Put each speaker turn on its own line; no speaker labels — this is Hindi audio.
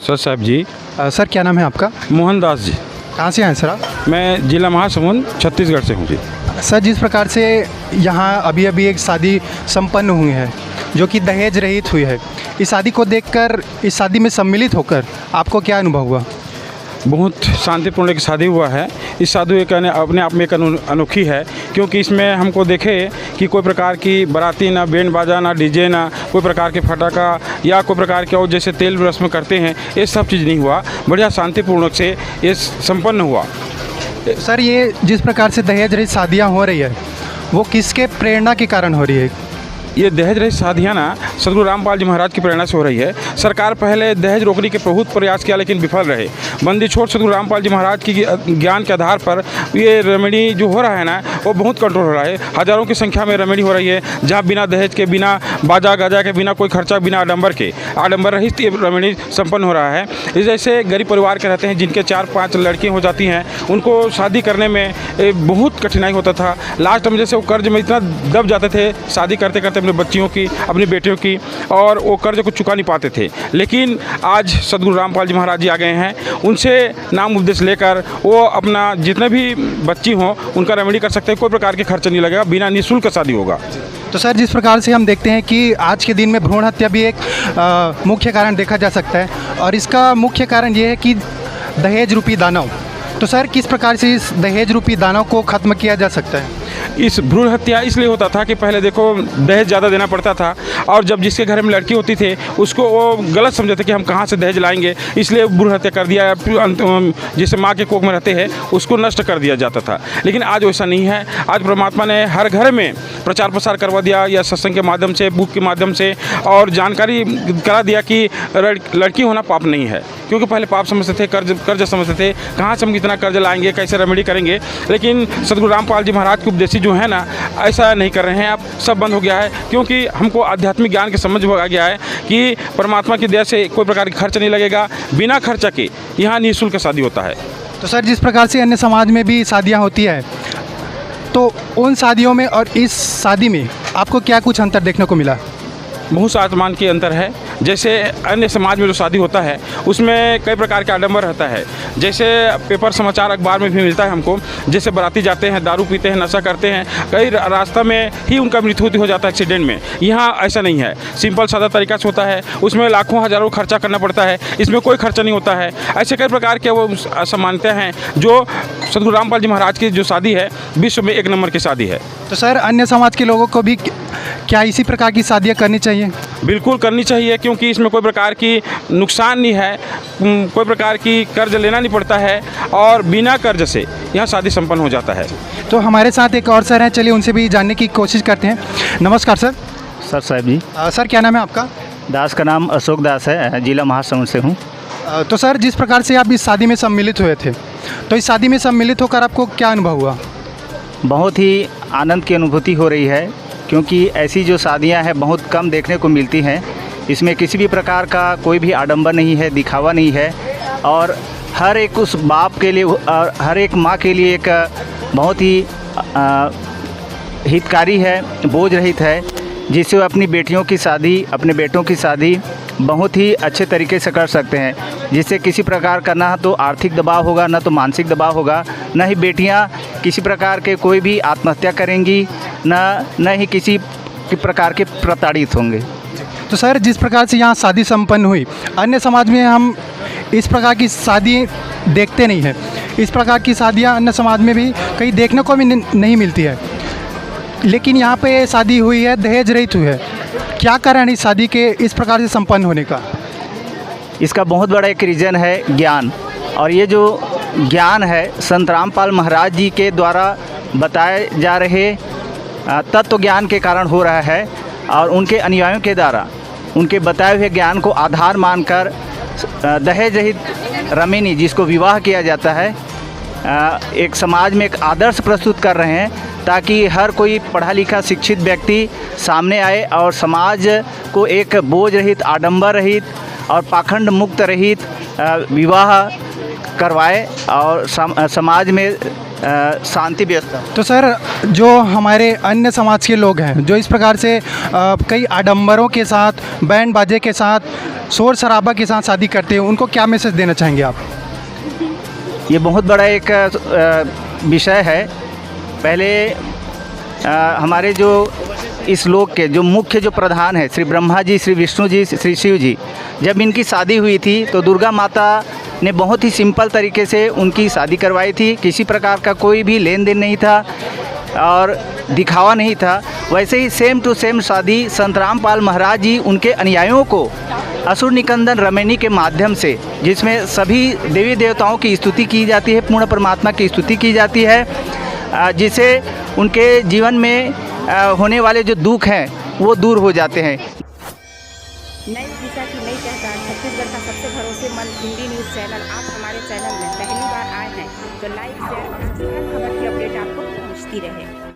सर साहब जी।
सर क्या नाम है आपका?
मोहनदास जी।
कहाँ से आए सर आप?
मैं जिला महासमुंद छत्तीसगढ़ से हूँ जी।
सर जिस प्रकार से यहाँ अभी अभी एक शादी संपन्न हुई है जो कि दहेज रहित हुई है, इस शादी को देखकर, इस शादी में सम्मिलित होकर आपको क्या अनुभव हुआ?
बहुत शांतिपूर्ण एक शादी हुआ है। इस शादी एक अपने आप में एक अनोखी है, क्योंकि इसमें हमको देखे कि कोई प्रकार की बाराती ना बैंड बाजा ना डीजे ना कोई प्रकार के फटाका या कोई प्रकार के और जैसे तेल रस्म करते हैं, ये सब चीज़ नहीं हुआ। बढ़िया शांतिपूर्ण से ये संपन्न हुआ।
सर ये जिस प्रकार से दहेज रहित शादियाँ हो रही है वो किसके प्रेरणा के कारण हो रही है?
ये दहेज रहित शादियाँ ना सदगुरु रामपाल जी महाराज की प्रेरणा से हो रही है। सरकार पहले दहेज रोकने के बहुत प्रयास किया लेकिन विफल रहे। बंदी छोड़ सदगुरु रामपाल जी महाराज की ज्ञान के आधार पर ये रेमेडी जो हो रहा है ना वो बहुत कंट्रोल हो रहा है। हज़ारों की संख्या में रेमेडी हो रही है जहाँ बिना दहेज के, बिना बाजा गाजा के, बिना कोई खर्चा, बिना आडंबर के, आडंबर रहित ये रेमेडी संपन्न हो रहा है। जैसे गरीब परिवार के रहते हैं जिनके 4-5 लड़कियाँ हो जाती हैं, उनको शादी करने में बहुत कठिनाई होता था। लास्ट में जैसे वो कर्ज में इतना दब जाते थे शादी करते करते अपने बच्चियों की, अपनी बेटियों की, और वो कर्ज को चुका नहीं पाते थे। लेकिन आज सदगुरु रामपाल जी महाराज जी आ गए हैं, उनसे नाम उपदेश लेकर वो अपना जितने भी बच्ची हों उनका रेमेडी कर सकते हैं। कोई प्रकार के खर्च नहीं लगेगा, बिना निःशुल्क शादी होगा।
तो सर जिस प्रकार से हम देखते हैं कि आज के दिन में भ्रूण हत्या भी एक मुख्य कारण देखा जा सकता है, और इसका मुख्य कारण ये है कि दहेज रूपी दानव। तो सर किस प्रकार से इस दहेज रूपी दानव को ख़त्म किया जा सकता है?
इस भ्रूण हत्या इसलिए होता था कि पहले देखो दहेज ज़्यादा देना पड़ता था, और जब जिसके घर में लड़की होती थे उसको वो गलत समझते कि हम कहाँ से दहेज लाएंगे, इसलिए भ्रूण हत्या कर दिया। जिसे माँ के कोख में रहते हैं उसको नष्ट कर दिया जाता था। लेकिन आज वैसा नहीं है। आज परमात्मा ने हर घर में प्रचार प्रसार करवा दिया, या सत्संग के माध्यम से, बुक के माध्यम से, और जानकारी करा दिया कि लड़की होना पाप नहीं है। क्योंकि पहले पाप समझते थे, कर्ज समझते थे, कहाँ से हम कितना कर्ज लाएंगे, कैसे रेमेडी करेंगे। लेकिन सदगुरु रामपाल जी महाराज के उपदेशी जो है ना, ऐसा नहीं कर रहे हैं। अब सब बंद हो गया है, क्योंकि हमको आध्यात्मिक ज्ञान की समझ आ गया है कि परमात्मा की दया से कोई प्रकार का खर्च नहीं लगेगा। बिना खर्चा के यहाँ निःशुल्क शादी होता है।
तो सर जिस प्रकार से अन्य समाज में भी शादियाँ होती है, तो उन शादियों में और इस शादी में आपको क्या कुछ अंतर देखने को मिला?
बहुत सा आत्मान के अंतर है। जैसे अन्य समाज में जो शादी होता है उसमें कई प्रकार के आडंबर रहता है। जैसे पेपर, समाचार, अखबार में भी मिलता है हमको, जैसे बाराती जाते हैं, दारू पीते हैं, नशा करते हैं, कई रास्ता में ही उनका मृत्यु हो जाता है एक्सीडेंट में। यहाँ ऐसा नहीं है, सिंपल सादा तरीका से होता है। उसमें लाखों हज़ारों खर्चा करना पड़ता है, इसमें कोई खर्चा नहीं होता है। ऐसे कई प्रकार के वो असमानताएँ हैं जो सदगुरु रामपाल जी महाराज की जो शादी है विश्व में 1 नंबर की शादी है।
तो सर अन्य समाज के लोगों को भी क्या इसी प्रकार की शादियाँ करनी चाहिए?
बिल्कुल करनी चाहिए, क्योंकि इसमें कोई प्रकार की नुकसान नहीं है, कोई प्रकार की कर्ज लेना नहीं पड़ता है, और बिना कर्ज से यहाँ शादी संपन्न हो जाता है।
तो हमारे साथ एक और सर हैं, चलिए उनसे भी जानने की कोशिश करते हैं। नमस्कार सर।
सर साहब जी।
सर क्या नाम है आपका?
दास का नाम अशोक दास है, जिला महासमुंद से हूँ।
तो सर जिस प्रकार से आप इस शादी में सम्मिलित हुए थे, तो इस शादी में सम्मिलित होकर आपको क्या अनुभव हुआ?
बहुत ही आनंद की अनुभूति हो रही है, क्योंकि ऐसी जो शादियां हैं बहुत कम देखने को मिलती हैं। इसमें किसी भी प्रकार का कोई भी आडंबर नहीं है, दिखावा नहीं है, और हर एक उस बाप के लिए और हर एक माँ के लिए एक बहुत ही हितकारी है, बोझ रहित है, जिससे वो अपनी बेटियों की शादी, अपने बेटों की शादी बहुत ही अच्छे तरीके से कर सकते हैं, जिससे किसी प्रकार का ना तो आर्थिक दबाव होगा, ना तो मानसिक दबाव होगा, ना ही बेटियां किसी प्रकार के कोई भी आत्महत्या करेंगी, न ही किसी प्रकार के प्रताड़ित होंगे।
तो सर जिस प्रकार से यहाँ शादी संपन्न हुई, अन्य समाज में हम इस प्रकार की शादी देखते नहीं हैं। इस प्रकार की शादियाँ अन्य समाज में भी कहीं देखने को भी नहीं मिलती है, लेकिन यहाँ पे शादी हुई है, दहेज रहित हुई है। क्या कारण है इस शादी के इस प्रकार से संपन्न होने का?
इसका बहुत बड़ा एक रीज़न है ज्ञान, और ये जो ज्ञान है संत रामपाल महाराज जी के द्वारा बताए जा रहे तत्व ज्ञान के कारण हो रहा है, और उनके अनुयायियों के द्वारा उनके बताए हुए ज्ञान को आधार मानकर दहेज रहित रमेनी, जिसको विवाह किया जाता है, एक समाज में एक आदर्श प्रस्तुत कर रहे हैं, ताकि हर कोई पढ़ा लिखा शिक्षित व्यक्ति सामने आए और समाज को एक बोझ रहित, आडंबर रहित और पाखंड मुक्त रहित विवाह करवाए, और समाज में शांति व्यवस्था।
तो सर, जो हमारे अन्य समाज के लोग हैं जो इस प्रकार से कई आडंबरों के साथ, बैंड बाजे के साथ, शोर शराबा के साथ शादी करते हैं, उनको क्या मैसेज देना चाहेंगे आप?
ये बहुत बड़ा एक विषय है। पहले हमारे जो इस लोक के जो मुख्य जो प्रधान है, श्री ब्रह्मा जी, श्री विष्णु जी, श्री शिव जी, जब इनकी शादी हुई थी तो दुर्गा माता ने बहुत ही सिंपल तरीके से उनकी शादी करवाई थी। किसी प्रकार का कोई भी लेन देन नहीं था और दिखावा नहीं था। वैसे ही सेम टू सेम शादी संत रामपाल महाराज जी उनके अनुयायियों को असुर निकंदन रमैनी के माध्यम से, जिसमें सभी देवी देवताओं की स्तुति की जाती है, पूर्ण परमात्मा की स्तुति की जाती है, जिससे उनके जीवन में होने वाले जो दुख हैं वो दूर हो जाते हैं।
नई दिशा की नई पहचान, छत्तीसगढ़ का सबसे भरोसेमंद हिंदी न्यूज़ चैनल। आप हमारे चैनल में पहली बार आए हैं तो लाइक, शेयर और सब्सक्राइब, खबर की अपडेट आपको पहुंचती रहे।